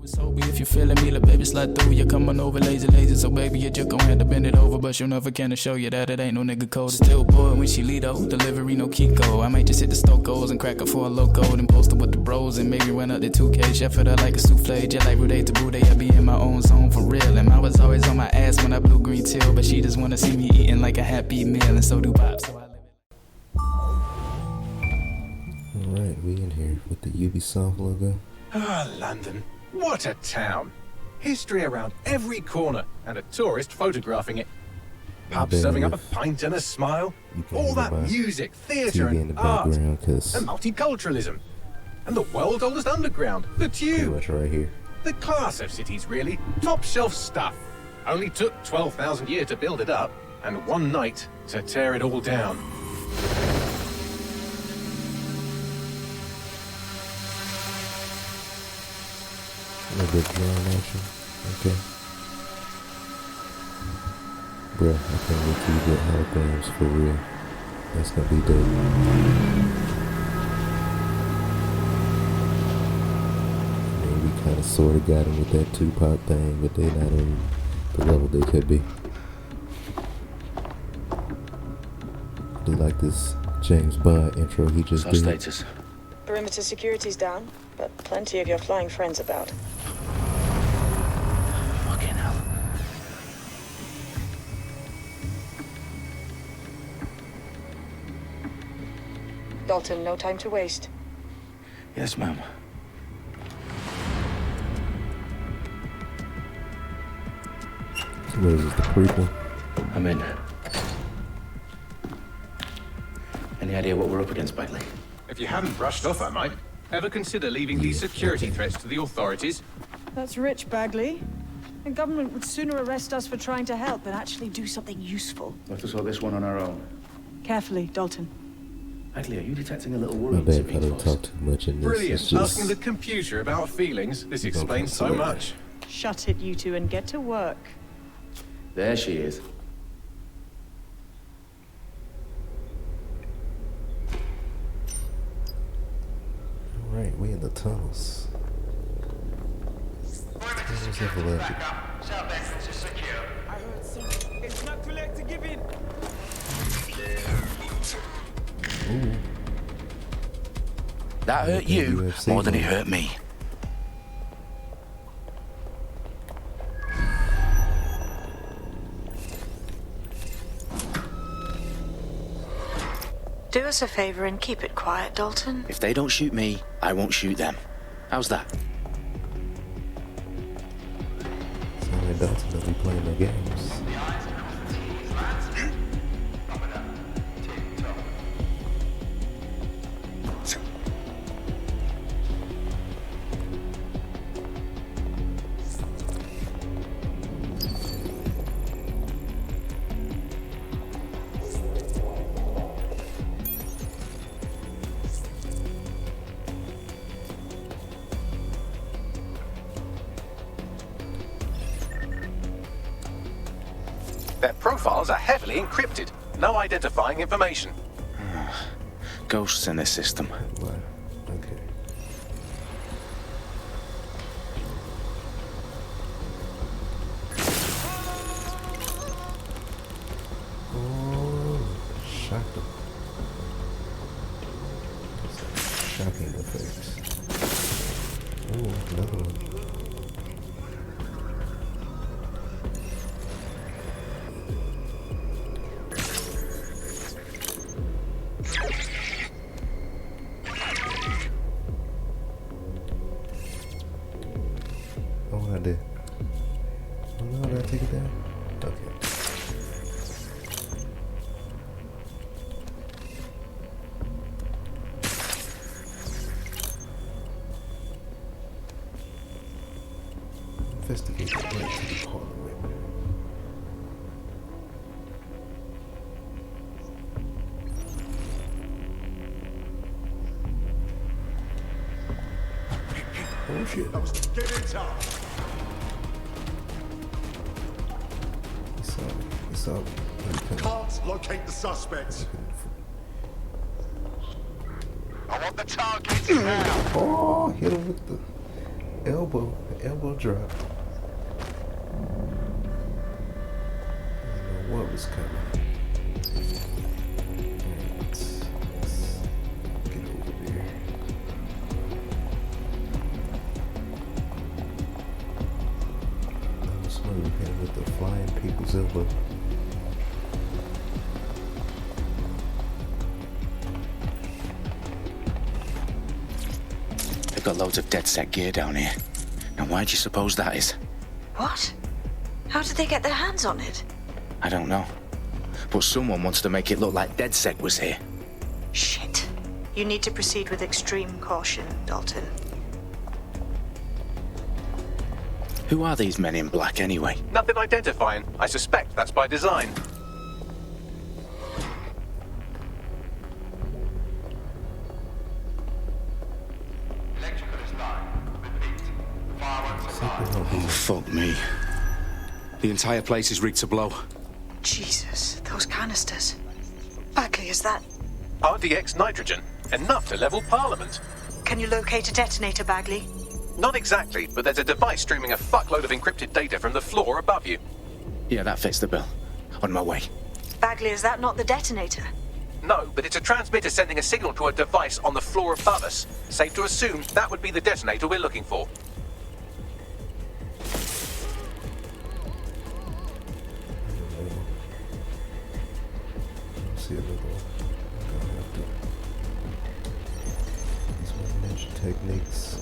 So be if you're feeling me, like baby, slide through. You come on over, lazy. So baby, you just gon' have to bend it over, but she'll never can to show you that it ain't no nigga code. Still boy when she lead out, delivery no Kiko. I might just hit the Stokos and crack her for a loco, then post her with the bros and maybe run up the 2K. Chef it up like a souffle, just like Rude to Bude. I be in my own zone for real, and I was always on my ass when I blew green till, but she just wanna see me eating like a happy meal, and so do Bob. So I live it. Alright, we in here with the Ubisoft logo. Ah, London. What a town. History around every corner and a tourist photographing it. Pubs serving up a pint and a smile. All that music, theatre and art. And multiculturalism. And the world's oldest underground, the Tube. Pretty much right here. The class of cities, really. Top shelf stuff. Only took 12,000 years to build it up, and one night to tear it all down. A little bit of drone action. Okay. Bruh, I can't wait till you get holograms for real. That's gonna be dope. I mean, we kinda sorta got him with that Tupac thing, but they not on the level they could be. I do like this James Bond intro he just did. Status. Perimeter security's down, but plenty of your flying friends about. Fucking hell. Dalton, no time to waste. Yes, ma'am. So what is this, the prequel? I'm in. Any idea what we're up against, Bagley? If you hadn't brushed off, I might. Ever consider leaving these security threats to the authorities? That's rich, Bagley. The government would sooner arrest us for trying to help than actually do something useful. Let us sort this one on our own. Carefully, Dalton. Bagley, are you detecting a little worry? My bad if I don't talk too much in this. Brilliant. It's just... Asking the computer about feelings. This explains so much. Shut it, you two, and get to work. There she is. Alright, we in the tunnels. Let's have a look. South entrance is secure. I heard something. It's not too late to give in. Ooh. That hurt you more than it hurt me. Do us a favor and keep it quiet, Dalton. If they don't shoot me, I won't shoot them. How's that? Sound like Dalton will be playing the games. Their profiles are heavily encrypted. No identifying information. Ghosts in this system. What? Okay. Oh, shocked him. Shocking effects. Oh, another one. Oh, I did. Oh no, did I take it down? Okay. Investigate the right to the parliament. Oh shit. Get in touch. He saw me. Can't locate the suspects. I want the targets now. Oh, hit him with the Elbow drop. I didn't know what was coming. Alright, let's get over there. That was smooth, hit him with the flying people's elbow. They've got loads of DedSec gear down here. Now, why do you suppose that is? What? How did they get their hands on it? I don't know. But someone wants to make it look like DedSec was here. Shit. You need to proceed with extreme caution, Dalton. Who are these men in black, anyway? Nothing identifying. I suspect that's by design. Electrical is live. Repeat. Fireworks are live. Oh, fuck me. The entire place is rigged to blow. Jesus, those canisters. Bagley, is that... RDX nitrogen. Enough to level Parliament. Can you locate a detonator, Bagley? Not exactly, but there's a device streaming a fuckload of encrypted data from the floor above you. Yeah, that fits the bill. On my way. Bagley, is that not the detonator? No, but it's a transmitter sending a signal to a device on the floor above us. Safe to assume that would be the detonator we're looking for. See another one. I'm gonna have to use my ninja techniques.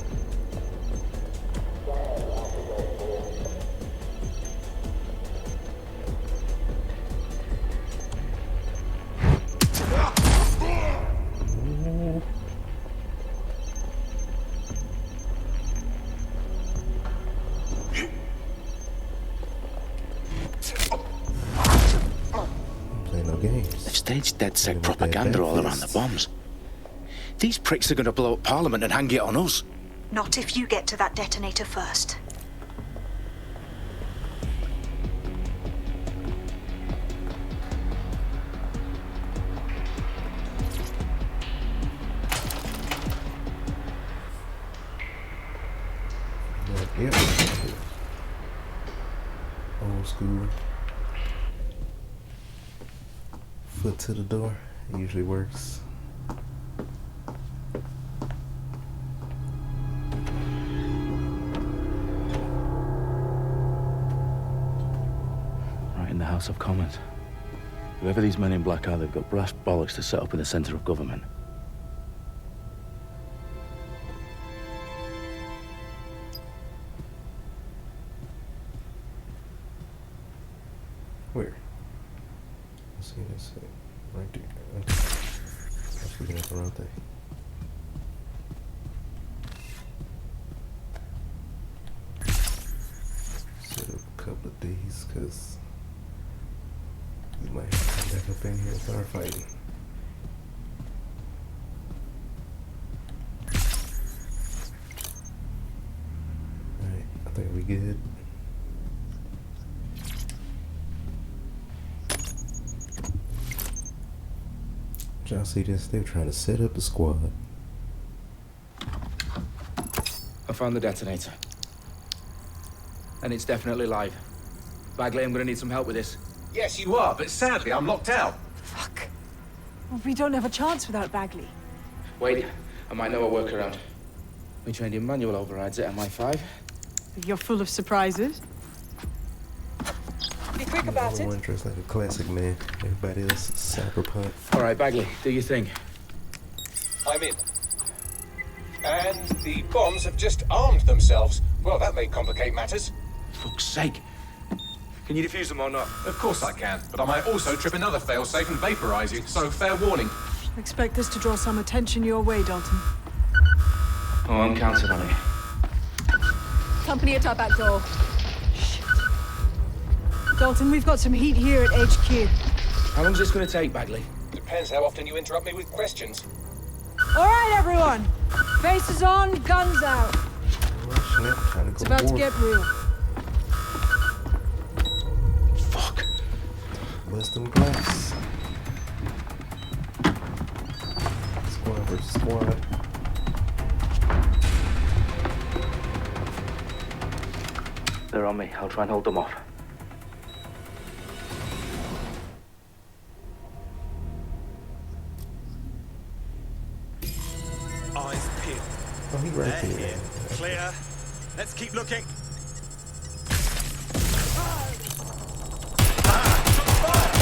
Playing no games. They've staged DedSec With propaganda their all around the fists. bombs. These pricks are going to blow up Parliament and hang it on us. Not if you get to that detonator first. Yeah. Old school. Foot to the door. It usually works. Right in the House of Commons. Whoever these men in black are, they've got brass bollocks to set up in the centre of government. Where? Let's see this. Right there. Okay. I was looking at the wrong thing. Set up a couple of these because we might have to come back up in here and start fighting. Alright, I think we good. Y'all see this? They're trying to set up the squad. I found the detonator. And it's definitely live. Bagley, I'm gonna need some help with this. Yes, you are, but sadly I'm locked out. Fuck. Well, we don't have a chance without Bagley. Wait, I might know a workaround. We trained in manual overrides at MI5. You're full of surprises. Be quick about it. One dressed like a classic man. Everybody else is cyberpunk. All right, Bagley, do your thing. I'm in. And the bombs have just armed themselves. Well, that may complicate matters. Fuck's sake. Can you defuse them or not? Of course I can, but I might also trip another failsafe and vaporize you, so fair warning. Expect this to draw some attention your way, Dalton. Oh, I'm counting on it. Company at our back door. Shit. Dalton, we've got some heat here at HQ. How long's this gonna take, Bagley? Depends how often you interrupt me with questions. All right, everyone. Faces on, guns out. It's about to get real. Fuck. Bust them glass. Squad versus squad. They're on me. I'll try and hold them off. Eyes peeled. Oh, he right They're there. here. Clear. Let's keep looking.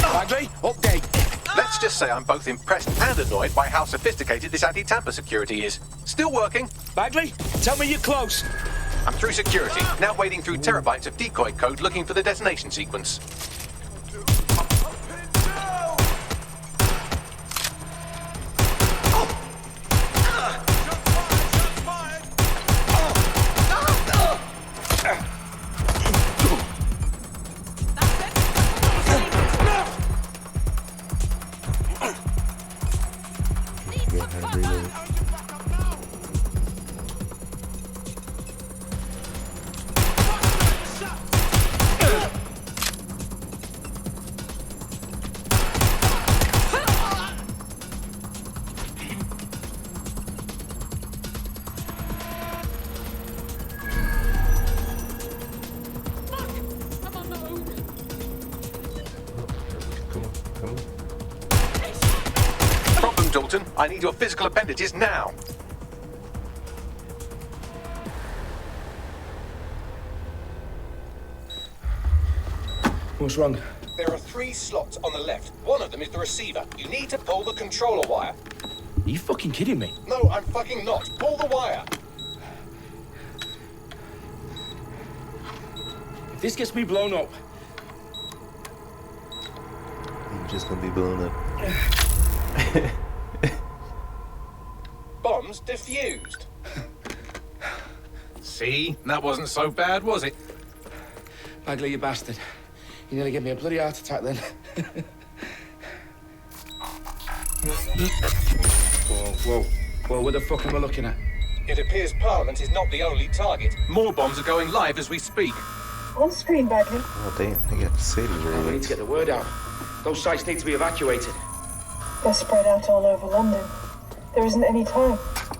Bagley, update. Let's just say I'm both impressed and annoyed by how sophisticated this anti-tamper security is. Still working. Bagley, tell me you're close. I'm through security, now wading through terabytes of decoy code looking for the detonation sequence. Yeah, how to reload. Come on, come on. Problem, Dalton. I need your physical appendages now. What's wrong? There are 3 slots on the left. One of them is the receiver. You need to pull the controller wire. Are you fucking kidding me? No, I'm fucking not. Pull the wire. If this gets me blown up, You're just gonna be blown up. Bombs defused. See? That wasn't so bad, was it? Bagley, you bastard. You nearly gave me a bloody heart attack then. Whoa, what the fuck am I looking at? It appears Parliament is not the only target. More bombs are going live as we speak. On screen, Bagley. Oh damn, they got the city We need to rolled. get the word out. Those sites need to be evacuated. They're spread out all over London. There isn't any time.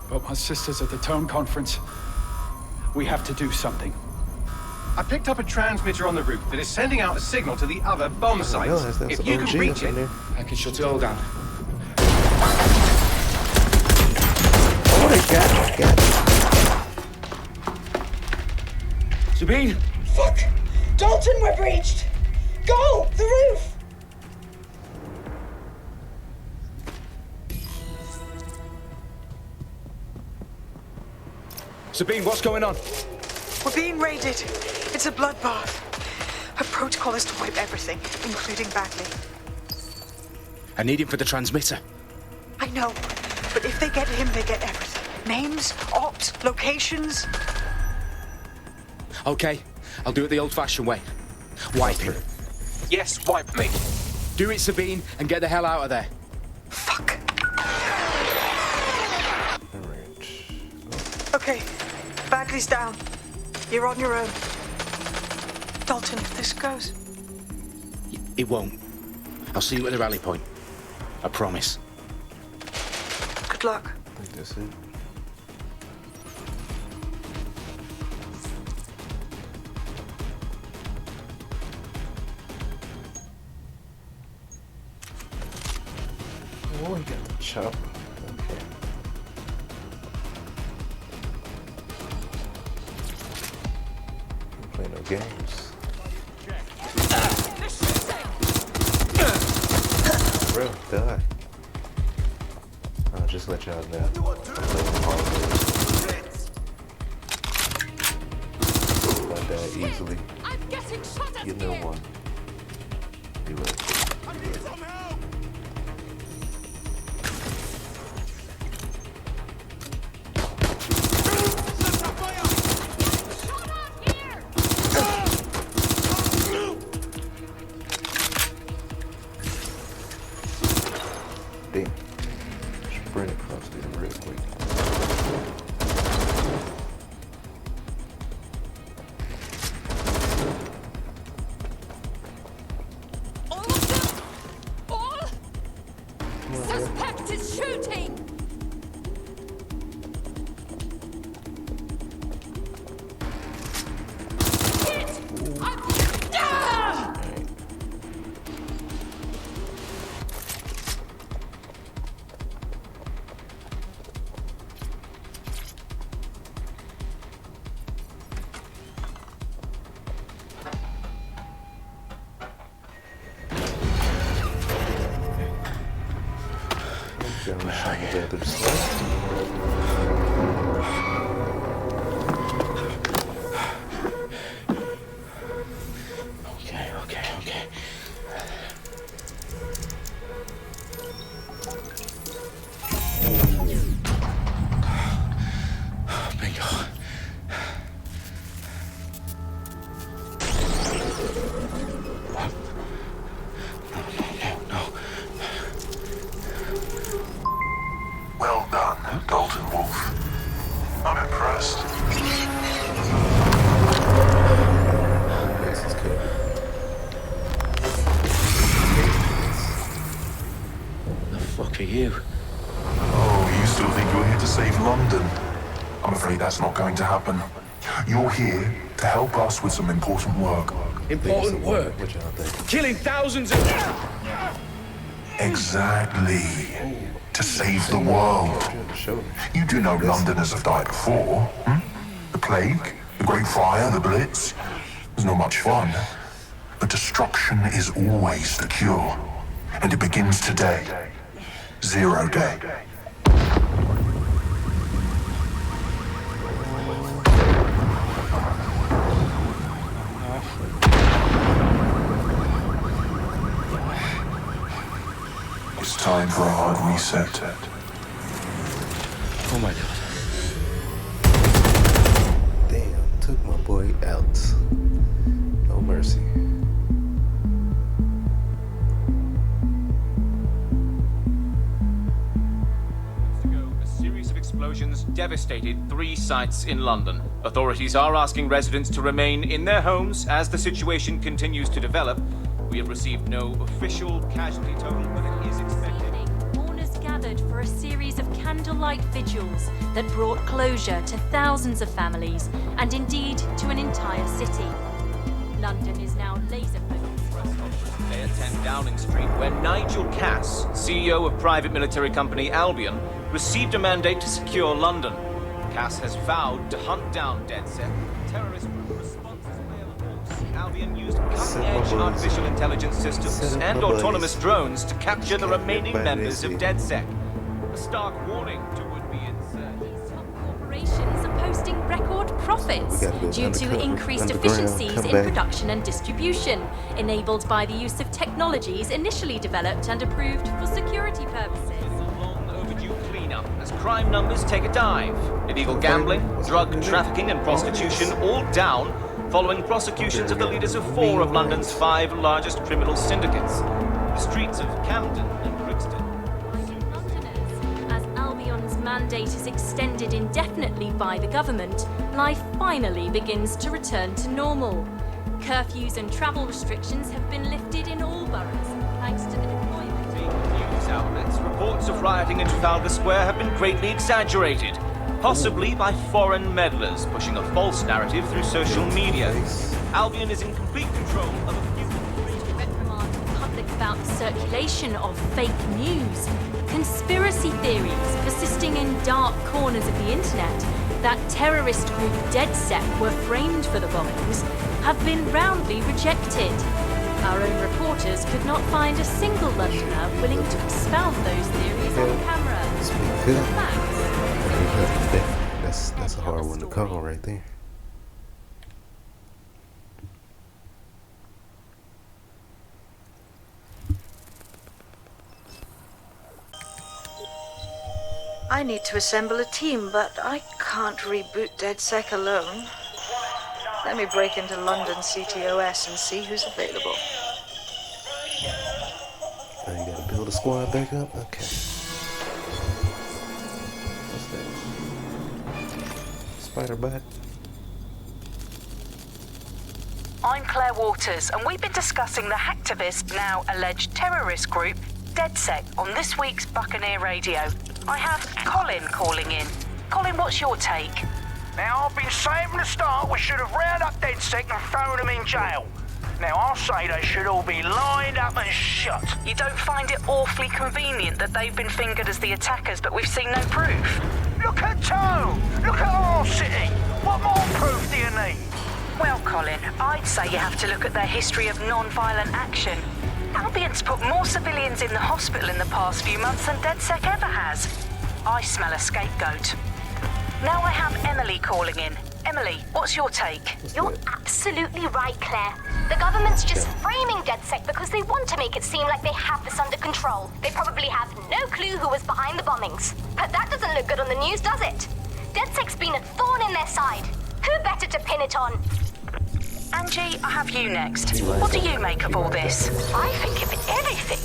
But my sister's at the town conference. We have to do something. I picked up a transmitter on the route that is sending out a signal to the other bomb I sites. realized that's If you OG can reach up in it, there. I can shut it all down. Oh, they got it. Sabine! Fuck! Dalton, we're breached! Go! The roof! Sabine, what's going on? We're being raided. It's a bloodbath. Our protocol is to wipe everything, including Bagley. I need him for the transmitter. I know, but if they get him, they get everything. Names, ops, locations. Okay, I'll do it the old-fashioned way. Wipe him. yes, wipe me. Do it, Sabine, and get the hell out of there. Fuck. Alright. Okay, Bagley's down. You're on your own. Dalton, if this goes... It won't. I'll see you at the rally point. I promise. Good luck. I think that's it. Oh, we got the chopper. Okay. Don't play no games. Bro, die. I'll just let y'all know. I'm playing hard. I die easily. I'm getting shot at You know one. You will. Damn. Sprint across there real quick. All of them! All! Okay. Bingo. No. Well done, Dalton Wolf. I'm impressed. The fuck are you? Oh, you still think you're here to save London? I'm afraid that's not going to happen. You're here to help us with some important work. Important work? Killing thousands of... Exactly. To save the world. You do know Londoners have died before, hmm? The plague, the Great Fire, the Blitz. It's not much fun. But destruction is always the cure. And it begins today. Zero Day. It's time for a hard reset. Oh my god. Damn, took my boy out. No mercy. A series of explosions devastated 3 sites in London. Authorities are asking residents to remain in their homes as the situation continues to develop. We have received no official casualty total, but it is expected. Mourners gathered for a series of candlelight vigils that brought closure to thousands of families and indeed to an entire city. London is now laser-focused. Today at 10 Downing Street, where Nigel Cass, CEO of private military company Albion, received a mandate to secure London. Cass has vowed to hunt down DedSec, terrorist responses by force. Albion used cutting-edge artificial intelligence systems and autonomous drones to capture the remaining members of DedSec. A stark warning to would-be insurgents. Corporations are posting record profits due to increased efficiencies in production and distribution, enabled by the use of technologies initially developed and approved for security purposes. As crime numbers take a dive. Illegal gambling, drug trafficking and prostitution all down following prosecutions of the leaders of 4 of London's 5 largest criminal syndicates. The streets of Camden and Brixton. As Albion's mandate is extended indefinitely by the government, life finally begins to return to normal. Curfews and travel restrictions have been lifted in all boroughs, thanks to the deployment. News outlets, reports of rioting in Trafalgar Square have been greatly exaggerated, possibly by foreign meddlers pushing a false narrative through social media. Albion is in complete control of a few... reprimand the public about the circulation of fake news, conspiracy theories persisting in dark corners of the internet that terrorist group DedSec were framed for the bombings have been roundly rejected. Our own reporters could not find a single Londoner willing to expound those theories on camera. That's a hard one to call right there. I need to assemble a team, but I can't reboot DedSec alone. Let me break into London CTOS and see who's available. I gotta build a squad back up? Okay. What's that? Spider-Bot? I'm Claire Waters, and we've been discussing the hacktivist, now alleged terrorist group, DedSec, on this week's Buccaneer Radio. I have Colin calling in. Colin, what's your take? Now, I've been saying from the start we should have rounded up DedSec and thrown them in jail. Now, I'll say they should all be lined up and shot. You don't find it awfully convenient that they've been fingered as the attackers, but we've seen no proof? Look at Tone! Look at our city! What more proof do you need? Well, Colin, I'd say you have to look at their history of non-violent action. Albion's put more civilians in the hospital in the past few months than DedSec ever has. I smell a scapegoat. Now I have Emily calling in. Emily, what's your take? You're absolutely right, Claire. The government's just framing DedSec because they want to make it seem like they have this under control. They probably have no clue who was behind the bombings. But that doesn't look good on the news, does it? DedSec's been a thorn in their side. Who better to pin it on? Angie, I have you next. What do you make of all this? I think if anything,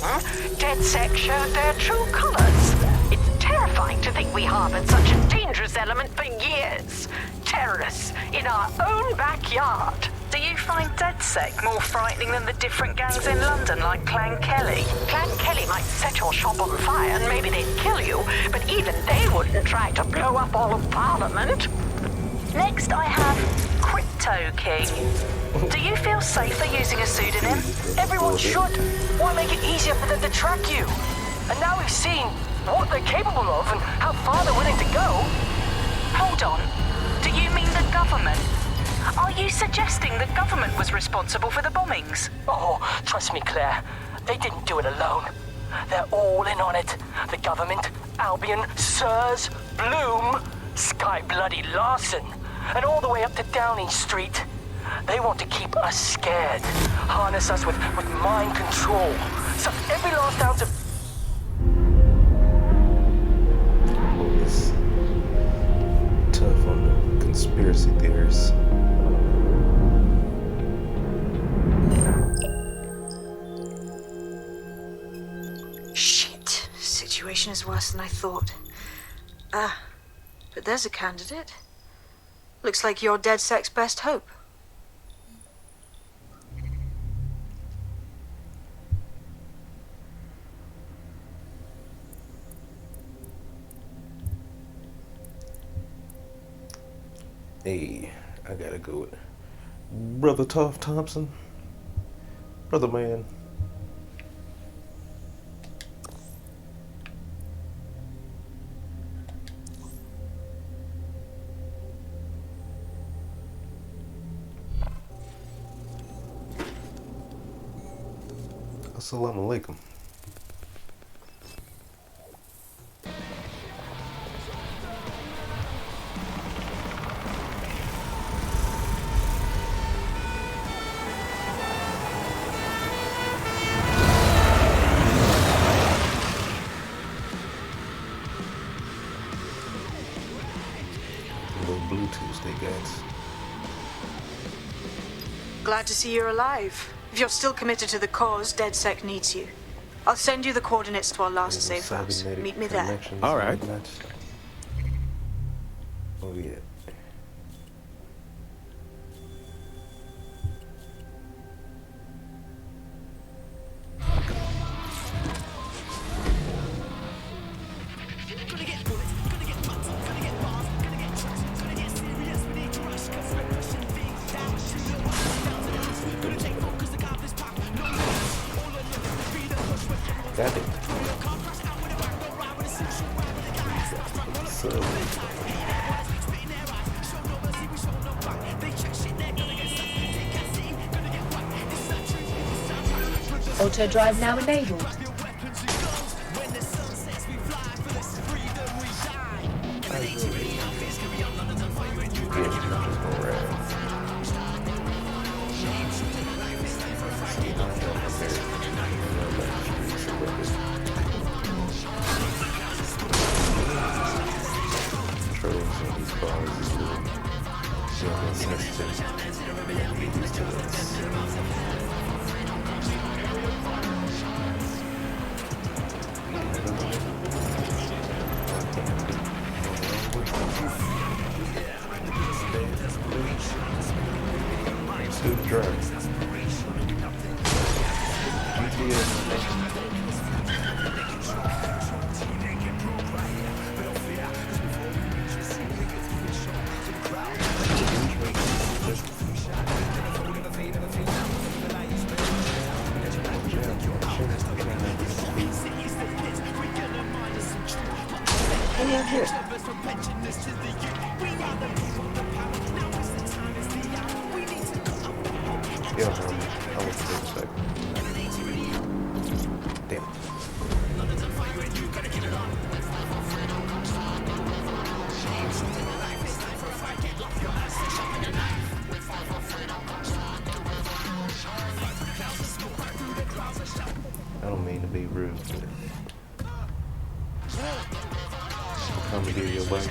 DedSec showed their true colors. It's terrifying to think we harbored such a dangerous element for years. Terrorists in our own backyard. Do you find DedSec more frightening than the different gangs in London like Clan Kelly? Clan Kelly might set your shop on fire and maybe they'd kill you, but even they wouldn't try to blow up all of Parliament. Next, I have Crypto King. Do you feel safer using a pseudonym? Everyone should. Why make it easier for them to track you? And now we've seen what they're capable of and how far they're willing to go. Hold on. Do you mean the government? Are you suggesting the government was responsible for the bombings? Oh, trust me, Claire. They didn't do it alone. They're all in on it. The government, Albion, Sirs, Bloom, Sky Bloody Larson, and all the way up to Downing Street. They want to keep us scared, harness us with mind control, suck every last ounce of... It's tough on the conspiracy theorists. Shit. Situation is worse than I thought. But there's a candidate. Looks like you're DedSec's best hope. Hey, I gotta go with Brother Toff Thompson. Brother man. Assalamu alaikum. Bluetooth they got. Glad to see you're alive. If you're still committed to the cause, DedSec needs you. I'll send you the coordinates to our last safe house. Meet me there. All right. Oh yeah. Got it. So. Auto drive now enabled. Yeah, I was mean to be rude, but come to do your work.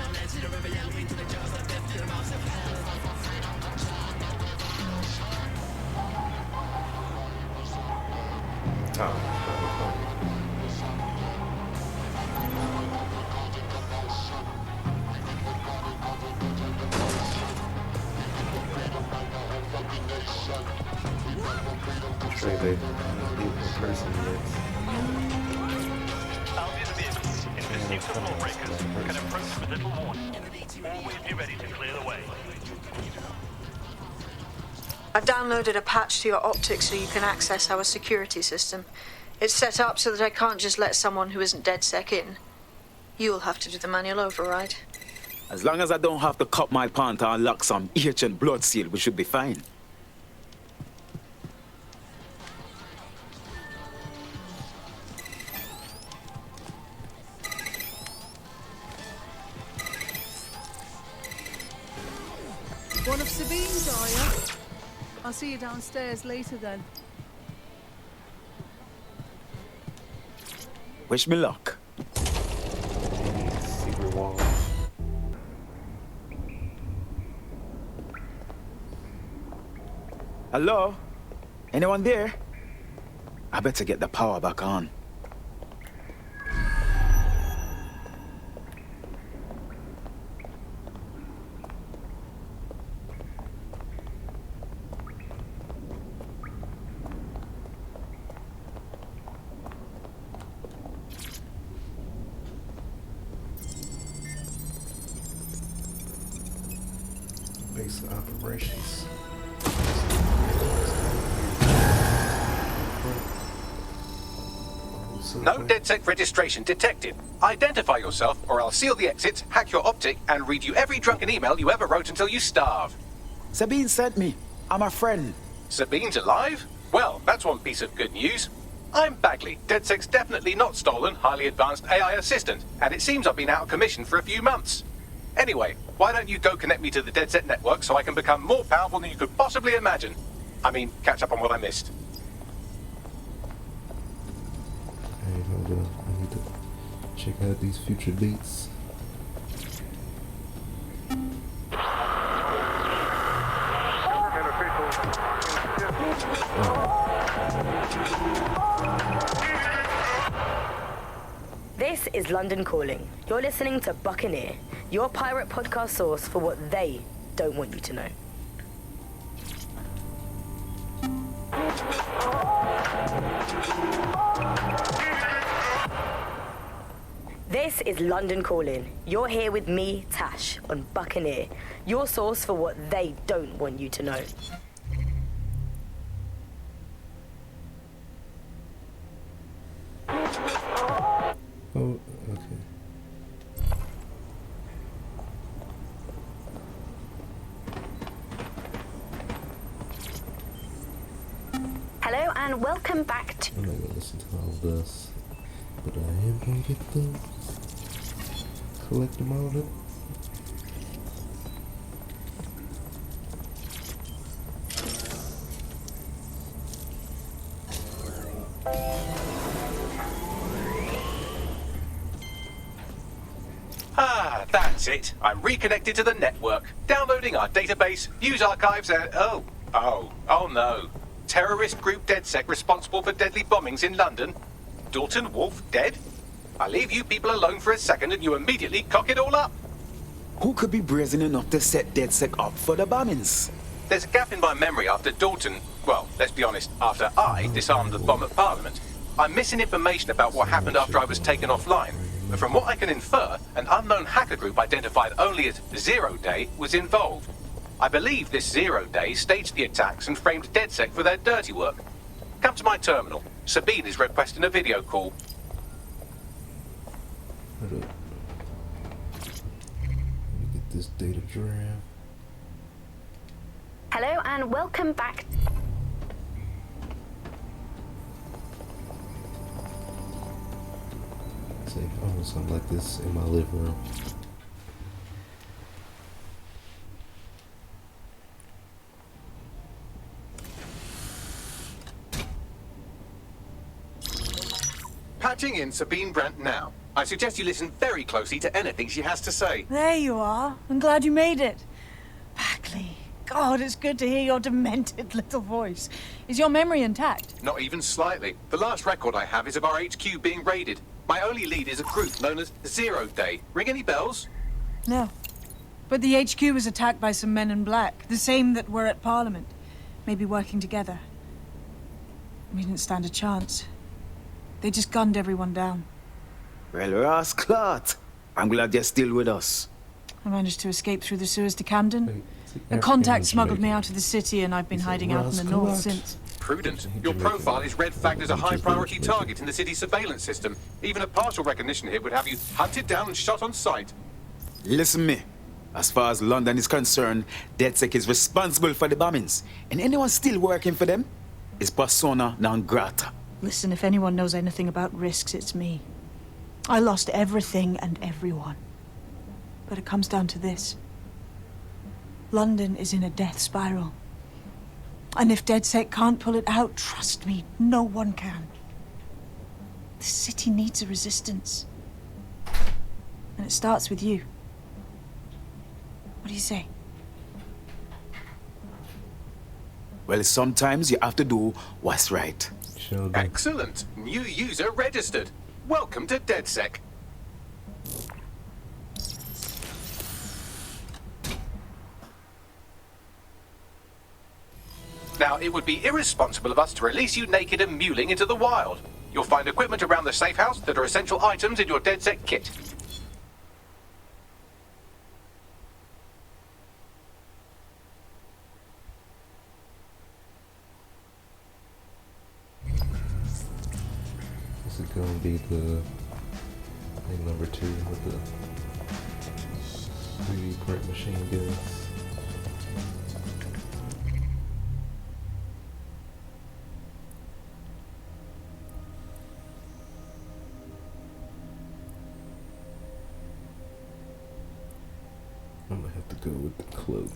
Sure they in person yet. Albion vehicles in pursuit of lawbreakers can approach with little warning. Always be ready to clear the way. I've downloaded a patch to your optics so you can access our security system. It's set up so that I can't just let someone who isn't DedSec in. You'll have to do the manual override. As long as I don't have to cut my pant or unlock some ancient blood seal, we should be fine. One of Sabine's, are you? I'll see you downstairs later then. Wish me luck. Secret wall. Hello? Anyone there? I better get the power back on. Base of operations. No DedSec registration detected. Identify yourself, or I'll seal the exits, hack your optic, and read you every drunken email you ever wrote until you starve. Sabine sent me. I'm a friend. Sabine's alive? Well, that's one piece of good news. I'm Bagley, DedSec's definitely not stolen, highly advanced AI assistant, and it seems I've been out of commission for a few months. Anyway, why don't you go connect me to the DedSec network so I can become more powerful than you could possibly imagine? I mean, catch up on what I missed. Hey, hold on. I need to check out these future dates. This is London Calling. You're listening to Buccaneer, your pirate podcast source for what they don't want you to know. This is London Calling. You're here with me, Tash, on Buccaneer, your source for what they don't want you to know. Oh, okay. Hello and welcome back to... I'm not gonna listen to all of this, but I am gonna get them. Collect them all up. Ah, that's it. I'm reconnected to the network, downloading our database, news archives, and oh no. Terrorist group DedSec responsible for deadly bombings in London. Dalton Wolf dead? I leave you people alone for a second and you immediately cock it all up. Who could be brazen enough to set DedSec up for the bombings? There's a gap in my memory after Dalton, well, let's be honest, after I disarmed the bomb at Parliament. I'm missing information about what happened after I was taken offline. But from what I can infer, an unknown hacker group identified only as Zero Day was involved. I believe this Zero Day staged the attacks and framed DedSec for their dirty work. Come to my terminal. Sabine is requesting a video call. Hold up. Let me get this data draft. Hello and welcome back. Say, I want something like this in my living room. Patching in Sabine Brandt now. I suggest you listen very closely to anything she has to say. There you are. I'm glad you made it. Backley. God, it's good to hear your demented little voice. Is your memory intact? Not even slightly. The last record I have is of our HQ being raided. My only lead is a group known as Zero Day. Ring any bells? No. But the HQ was attacked by some men in black, the same that were at Parliament. Maybe working together. We didn't stand a chance. They just gunned everyone down. Well, Ross Clark, I'm glad you're still with us. I managed to escape through the sewers to Camden. A contact smuggled me out of the city, and I've been hiding out in the north since. Prudent. Your profile is red flagged as a high-priority target in the city's surveillance system. Even a partial recognition here would have you hunted down and shot on sight. Listen me. As far as London is concerned, DedSec is responsible for the bombings. And anyone still working for them is persona non grata. Listen, if anyone knows anything about risks, it's me. I lost everything and everyone. But it comes down to this. London is in a death spiral. And if DedSec can't pull it out, trust me, no one can. The city needs a resistance. And it starts with you. What do you say? Well, sometimes you have to do what's right. Excellent. New user registered. Welcome to DedSec. Now, it would be irresponsible of us to release you naked and mewling into the wild. You'll find equipment around the safe house that are essential items in your DedSec kit. This is gonna be the thing number 2 with the 3D print machine guns. I'm gonna have to go with the cloak.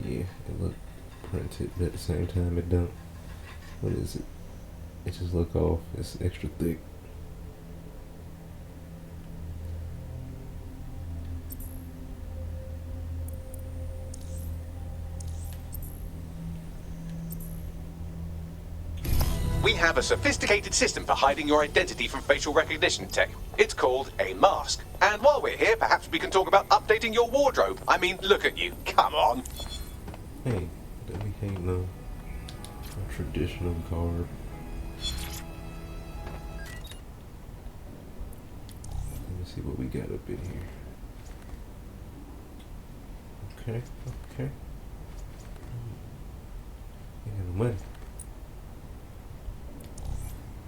Yeah, it look printed, but at the same time it don't. What is it? It just look off. It's extra thick. We have a sophisticated system for hiding your identity from facial recognition tech. It's called a mask. And while we're here, perhaps we can talk about updating your wardrobe. I mean, look at you. Come on. Hey, that we can't know. A traditional garb. Let me see what we got up in here. Okay, okay. We got no money.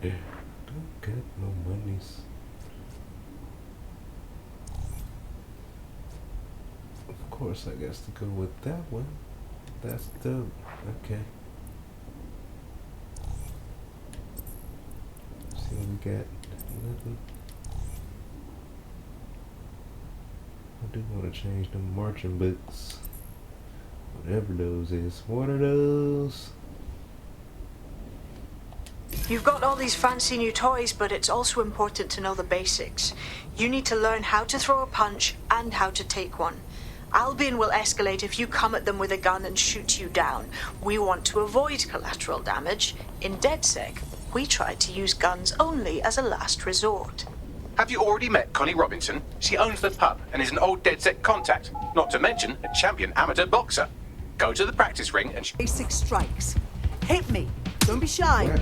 Yeah, don't got no monies. Of course, I guess to go with that one. That's dope. Okay. See what we got. Nothing. I do want to change them marching boots. Whatever those is. What are those? You've got all these fancy new toys, but it's also important to know the basics. You need to learn how to throw a punch and how to take one. Albion will escalate if you come at them with a gun and shoot you down. We want to avoid collateral damage. In DedSec, we try to use guns only as a last resort. Have you already met Connie Robinson? She owns the pub and is an old DedSec contact, not to mention a champion amateur boxer. Go to the practice ring and... Basic strikes. Hit me. Don't be shy. Where?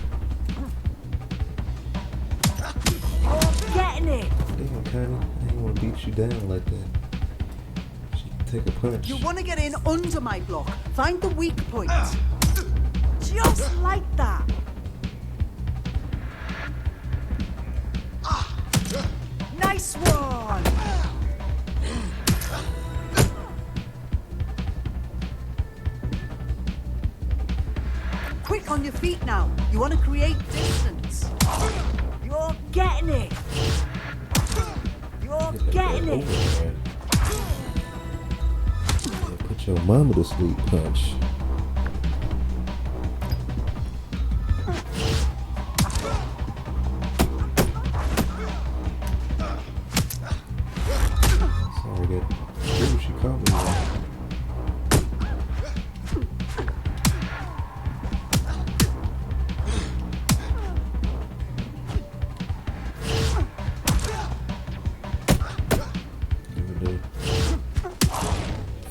Getting it. Damn, Connie. I didn't want to beat you down like that. Take a punch. You want to get in under my block. Find the weak point. Just like that. Nice one. on your feet now. You want to create distance. You're getting it. You're getting it. Put your mama to sleep, punch. Sorry, that girl she called me.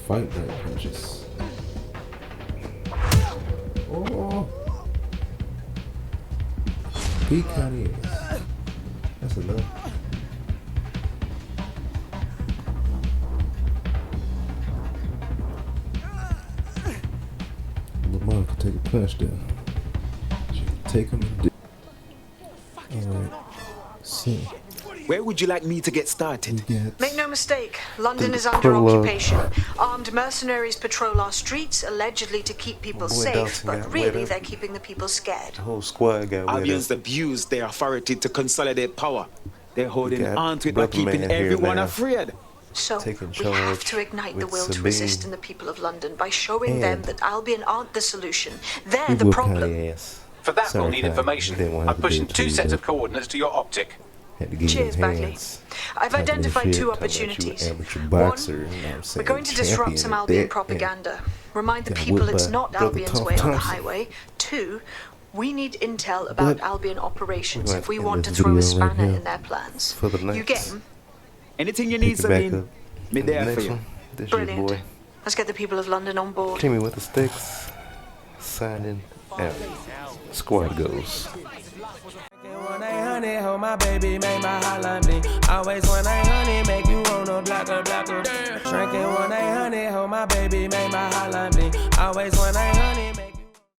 Fight that punches. Oh, he kinda is. That's enough. Lamar can take a punch down. She can take him and do. Alright. So. Where would you like me to get started? Make no mistake, London is under occupation. Armed mercenaries patrol our streets, allegedly to keep people safe, but really they're keeping the people scared. The whole squad got Albion's abused their authority to consolidate power. They're holding on to it by keeping everyone afraid. So, we have to ignite the will to resist in the people of London by showing them that Albion aren't the solution. They're the problem. For that, we'll need information. I'm pushing 2 sets of coordinates to your optic. Cheers, Bagley. I've identified 2 opportunities. One, we're going to disrupt some Albion propaganda. Remind the people it's not Albion's way on the highway. 2, we need intel about Albion operations if we want to throw a spanner in their plans. You game? Anything you need, Sabine, me there for you. Brilliant. Let's get the people of London on board. Timmy with the sticks. Signing out. Squad goes. 1-800, hold my baby, make my hotline bling. Always 1-800, make you wanna block her. Drinking 1-800, hold my baby, make my hotline bling. Always 1-800.